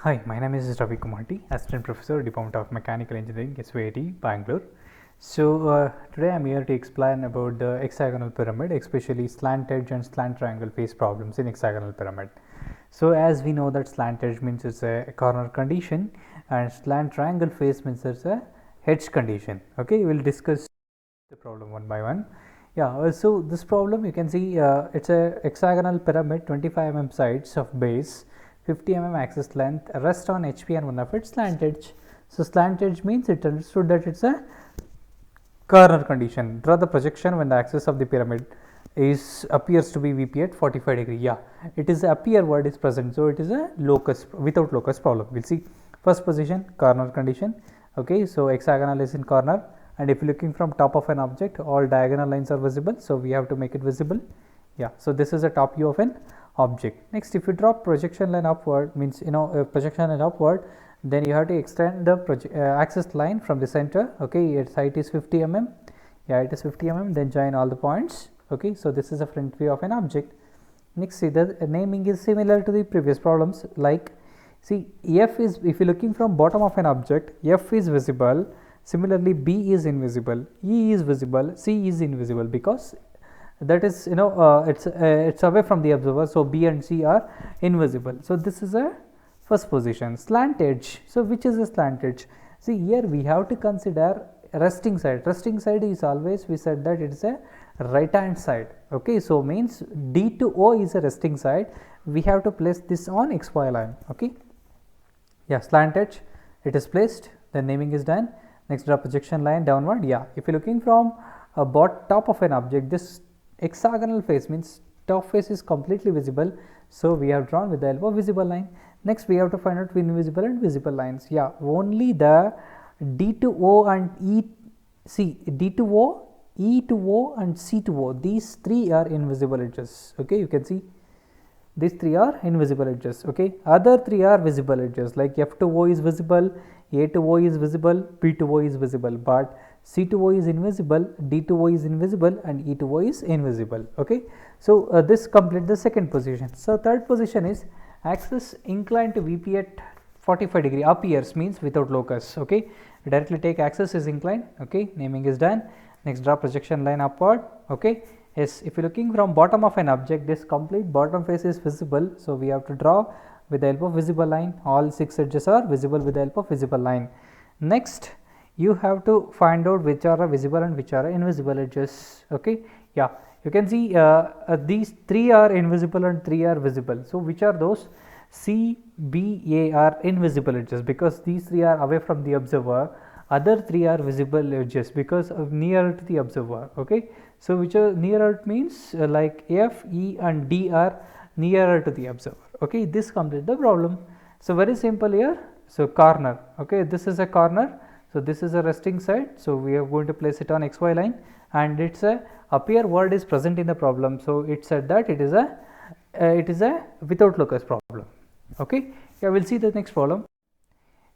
Hi, my name is Ravi Kumarti, Assistant Professor, Department of Mechanical Engineering, CAED, Bangalore. So today I am here to explain about the hexagonal pyramid, especially slant edge and slant triangle face problems in hexagonal pyramid. So as we know that slant edge means it's a corner condition and slant triangle face means it's a edge condition. Okay, we will discuss the problem one by one. So this problem you can see it's a hexagonal pyramid, 25 mm sides of base, 50 mm axis length, rest on HP and one of its slant edge. So slant edge means it understood that it's a corner condition. Draw the projection when the axis of the pyramid appears to be VP at 45 degree. Yeah, it is appear word is present, so it is a locus without locus problem. We'll see first position corner condition. Okay, so hexagonal is in corner, and if you're looking from top of an object, all diagonal lines are visible, so we have to make it visible. Yeah, so this is a top view of an object. Next, if you draw projection line upward, means projection line upward, then you have to extend the axis line from the center. Okay, its height is 50 mm. Yeah, it is 50 mm. Then join all the points. Okay, so this is a front view of an object. Next, see the naming is similar to the previous problems. Like, see, F is, if you are looking from bottom of an object, F is visible. Similarly, B is invisible, E is visible, C is invisible, because that is it's away from the observer, so B and C are invisible. So this is a first position. Slant edge. So which is a slant edge? See, here we have to consider resting side. Resting side is always, we said that it is a right hand side. Okay, so means D to O is a resting side. We have to place this on XY line. Okay, yeah, slant edge, it is placed, the naming is done. Next, draw projection line downward. Yeah, if you are looking from a top of an object, this hexagonal face means top face is completely visible, so we have drawn with the help of visible line. Next, we have to find out invisible and visible lines. Yeah, only the D to O and E, see, D to O, E to O and C to O, these three are invisible edges. Okay, you can see these three are invisible edges. Okay, other three are visible edges, like F to O is visible, A to O is visible, B to O is visible, but C to O is invisible, D to O is invisible, and E to O is invisible. Okay, so this completes the second position. So third position is axis inclined to VP at 45 degree, appears means without locus. Okay, directly take axis is inclined. Okay, naming is done. Next, draw projection line upward. Okay, yes, if you are looking from bottom of an object, this complete bottom face is visible, so we have to draw with the help of visible line. All 6 edges are visible with the help of visible line. Next, you have to find out which are visible and which are invisible edges. Okay, yeah, you can see these 3 are invisible and 3 are visible. So which are those? C, B, A are invisible edges, because these 3 are away from the observer. Other 3 are visible edges because of nearer to the observer. Okay, so which are nearer means like F, E and D are nearer to the observer. Okay, this completes the problem. So very simple here. So corner. Okay, this is a corner. So this is a resting side. So we are going to place it on XY line, and it's a appear word is present in the problem. So it said that it is a without locus problem. Okay, yeah, we'll see the next problem.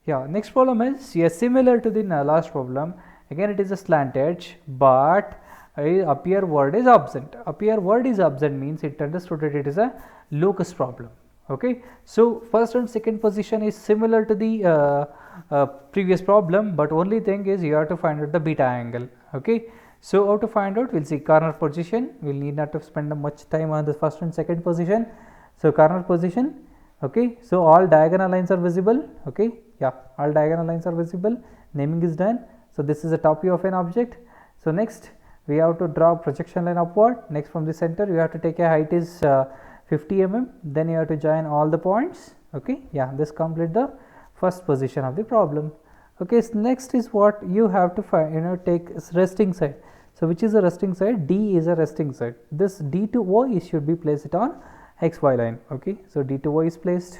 Yeah, next problem is, yes, similar to the last problem. Again, it is a slant edge, but appear word is absent. Appear word is absent means it understood that it is a locus problem. Okay, so first and second position is similar to the previous problem, but only thing is you have to find out the beta angle. Okay, so how to find out? We'll see corner position. We'll need not to spend much time on the first and second position. So corner position. Okay, so all diagonal lines are visible. Okay, yeah, all diagonal lines are visible. Naming is done. So this is a top view of an object. So next, we have to draw projection line upward. Next, from the center, you have to take a height is 50 mm. Then you have to join all the points. Okay, yeah, this complete the first position of the problem. Okay, so next is what you have to find. Take resting side. So which is a resting side? D is a resting side. This D to O should be placed on XY line. Okay, so D to O is placed.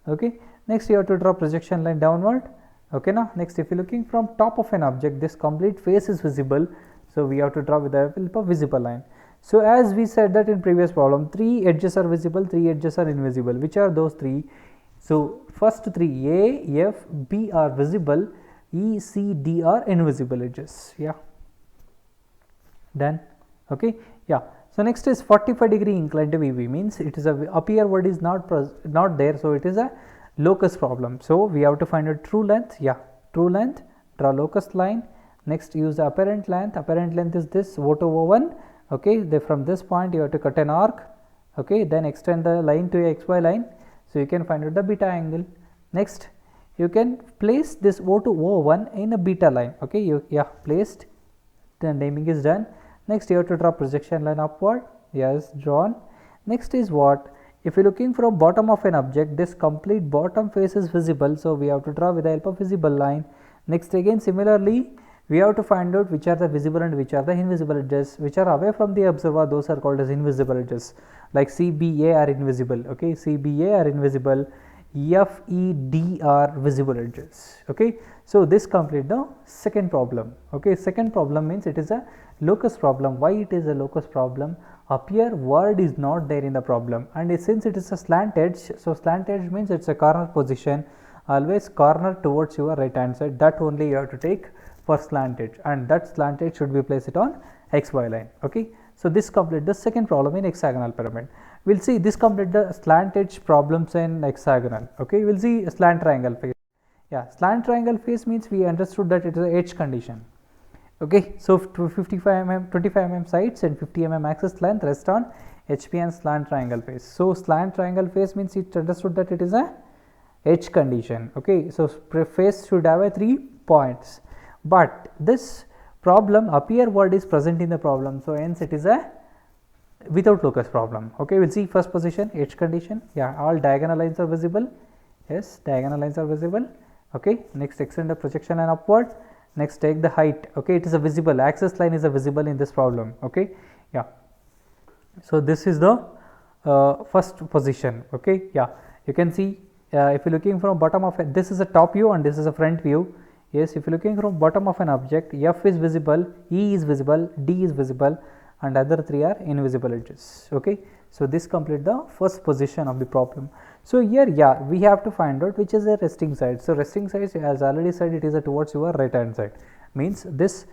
Okay, next you have to draw projection line downward. Okay, now next, if you are looking from top of an object, this complete face is visible, so we have to draw with the help of visible line. So as we said that in previous problem, 3 edges are visible, 3 edges are invisible. Which are those 3? So first 3, A, F, B are visible, E, C, D are invisible edges. Yeah, done. Okay, yeah. So next is 45 degree inclined to VP, means it is a appear word is not there, so it is a locus problem. So we have to find a true length. Yeah, true length, draw locus line. Next use the apparent length. Apparent length is this O2 O1. Okay, from this point you have to cut an arc. Okay, then extend the line to a xy line. So you can find out the beta angle. Next you can place this O2 O1 in a beta line. Okay, placed, the naming is done. Next you have to draw projection line upward. Yes, drawn. Next is what? If you are looking from bottom of an object, this complete bottom face is visible. So we have to draw with the help of visible line. Next again similarly we have to find out which are the visible and which are the invisible edges. Which are away from the observer, those are called as invisible edges. Like CBA are invisible. Okay, CBA are invisible. FED are visible edges. Okay, so this complete the second problem. Okay, second problem means it is a locus problem. Why it is a locus problem? Up here word is not there in the problem, and since it is a slant edge, so slant edge means it's a corner position, always corner towards your right hand side. That only you have to take for slant edge, and that slant edge should be placed on xy line. Okay, so this complete the second problem in hexagonal pyramid. We'll see this complete the slant edge problems in hexagonal. Okay, we'll see a slant triangle face. Yeah, slant triangle face means we understood that it is a edge condition. Okay, so 55 mm, 25 mm sides and 50 mm axis length rest on HP and slant triangle face. So slant triangle face means it understood that it is a edge condition. Okay, so face should have a 3 points, but this problem up here word is present in the problem, so hence it is a without locus problem. Okay, we'll see first position, edge condition. Yeah, all diagonal lines are visible. Yes, diagonal lines are visible. Okay, next extend the projection line upward. Next take the height. Okay, it is a visible, axis line is a visible in this problem. Okay, yeah, so this is the first position. Okay, yeah, you can see if you are looking from bottom of it, this is a top view and this is a front view. Yes, if you are looking from bottom of an object, F is visible, E is visible, D is visible, and other 3 are invisible edges. Okay, so this complete the first position of the problem. So here, yeah, we have to find out which is the resting side. So resting side, as already said, it is a towards your right hand side, means this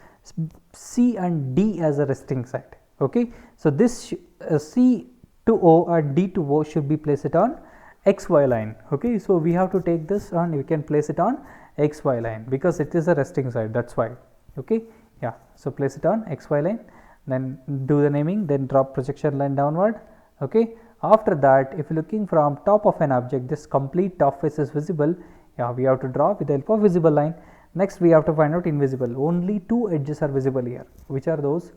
C and D as a resting side. Okay, so this C to O and D to O should be placed on xy line. Okay, so we have to take this and we can place it on xy line because it is a resting side, that's why. Okay, yeah, so place it on xy line, then do the naming, then drop projection line downward. Okay, after that if you are looking from top of an object, this complete top face is visible. Yeah, we have to draw with the help of visible line. Next we have to find out invisible. Only 2 edges are visible here. Which are those?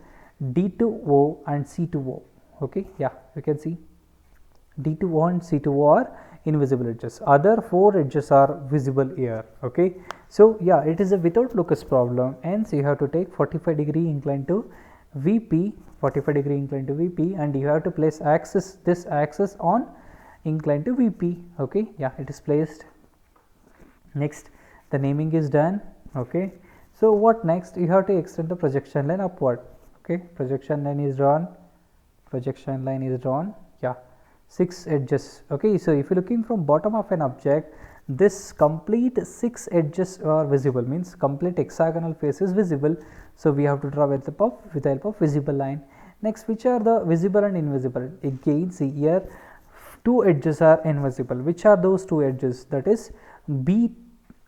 D to O and C to O. Okay, yeah, you can see D to O and C to O are invisible edges. Other 4 edges are visible here. Okay, so yeah, it is a without locus problem, hence you have to take 45-degree incline to VP, 45-degree incline to VP, and you have to place axis, this axis on incline to VP. Okay, yeah, it is placed. Next the naming is done. Okay, so what next? You have to extend the projection line upward. Okay, projection line is drawn, projection line is drawn. Yeah, 6 edges. Okay, so if you are looking from bottom of an object, this complete 6 edges are visible, means complete hexagonal face is visible. So we have to draw with the help of visible line. Next, which are the visible and invisible? Again, see here 2 edges are invisible. Which are those 2 edges? That is B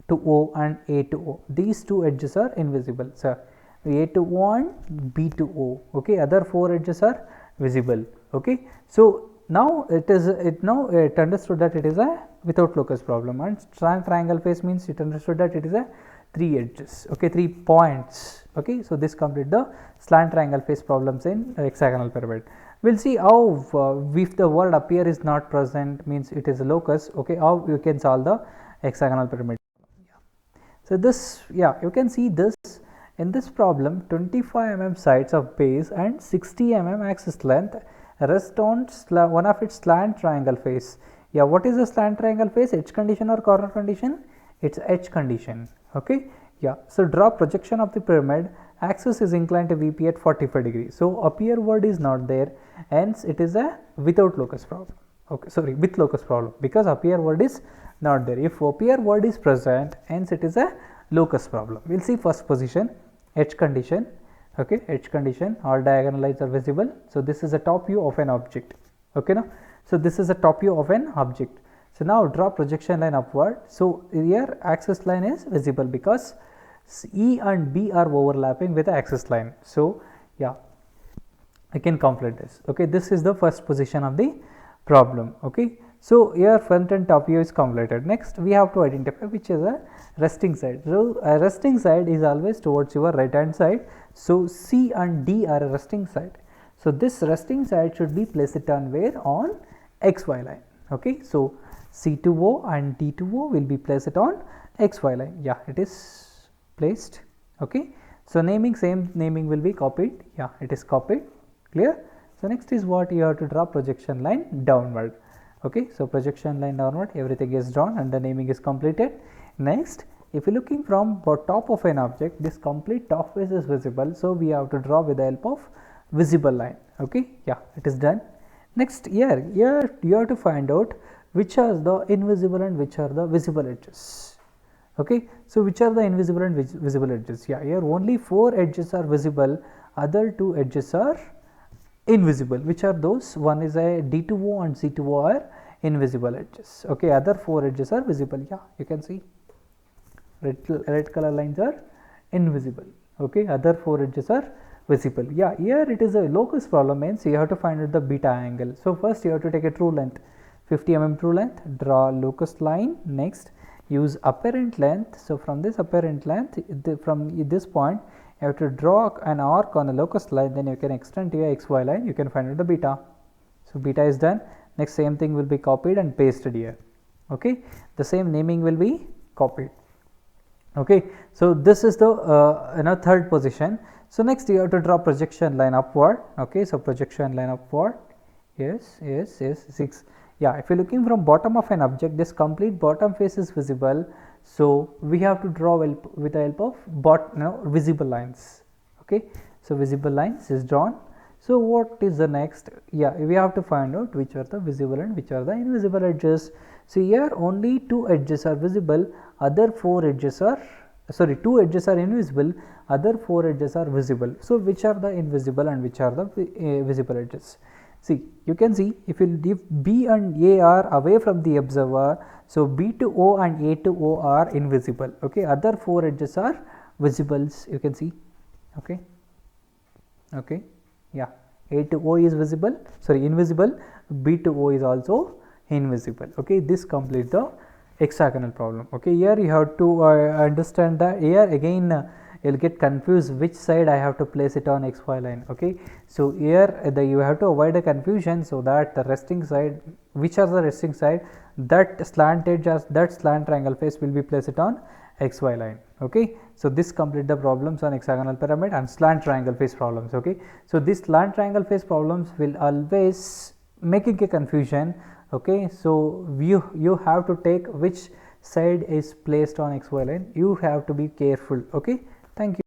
to O and A to O. These 2 edges are invisible. So A to O and B to O. Okay, other 4 edges are visible. Okay, so now it understood that it is a without locus problem, and slant triangle face means it understood that it is a 3 edges. Okay, 3 points. Okay, so this complete the slant triangle face problems in hexagonal pyramid. We'll see how if the word appear is not present, means it is a locus. Okay, how you can solve the hexagonal pyramid. So this, yeah, you can see this in this problem, 25 mm sides of base and 60 mm axis length rest on one of its slant triangle face. Yeah, what is a slant triangle face? Edge condition or corner condition? It's edge condition. Okay, yeah, so draw projection of the pyramid, axis is inclined to VP at 45 degrees. So up here word is not there, hence it is a without locus problem. Okay, sorry, with locus problem, because up here word is not there. If up here word is present, hence it is a locus problem. We'll see first position, edge condition. Okay, edge condition, all diagonal lines are visible. So this is a top view of an object. Okay, now, so this is a top view of an object. So now draw projection line upward. So here axis line is visible because E and B are overlapping with the axis line. So yeah, I can complete this. Okay, this is the first position of the problem. Okay, so here front and top view is completed. Next we have to identify which is a resting side. So a resting side is always towards your right hand side. So C and D are a resting side. So this resting side should be placed on where? On XY line. Okay, so C2O and D2O will be placed on XY line. Yeah, it is placed. Okay, so naming, same naming will be copied. Yeah, it is copied. Clear? So next is what you have to draw projection line downward. Okay, so projection line downward, everything is drawn and the naming is completed. Next, if you are looking from top of an object, this complete top face is visible. So we have to draw with the help of visible line. Okay, yeah, it is done. Next, here you have to find out which are the invisible and which are the visible edges. Okay, so which are the invisible and visible edges? Yeah, here only 4 edges are visible, other 2 edges are invisible. Which are those? One is a D2O and C2O are invisible edges. Okay, other 4 edges are visible. Yeah, you can see red color lines are invisible. Okay, other 4 edges are visible. Yeah, here it is a locus problem, means you have to find out the beta angle. So first you have to take a true length, 50 mm true length, draw locus line. Next use apparent length. So from this apparent length, from this point you have to draw an arc on a locus line, then you can extend to your XY line, you can find out the beta. So beta is done. Next same thing will be copied and pasted here. Okay, the same naming will be copied. Okay, so this is the third position. So next you have to draw projection line upward. Okay, so projection line upward. Yes, 6. Yeah, if you are looking from bottom of an object, this complete bottom face is visible. So we have to draw with the help of visible lines. Okay, so visible lines is drawn. So what is the next? Yeah, we have to find out which are the visible and which are the invisible edges. So here only 2 edges are visible, other 4 edges are 2 edges are invisible, other 4 edges are visible. So which are the invisible and which are the visible edges? See, you can see if B and A are away from the observer, so B to O and A to O are invisible. Okay, other 4 edges are visibles, you can see. Okay, yeah, A to O is invisible, B to O is also invisible. Okay, this completes the hexagonal problem. Okay, here you have to understand that here again you will get confused which side I have to place it on XY line. Okay, so here you have to avoid a confusion, so that the resting side, which are the resting side, that slant edge as that slant triangle face will be placed on XY line. Okay, so this complete the problems on hexagonal pyramid and slant triangle face problems. Okay, so this slant triangle face problems will always making a confusion. Okay, so you have to take which side is placed on XY line, you have to be careful. Okay, thank you.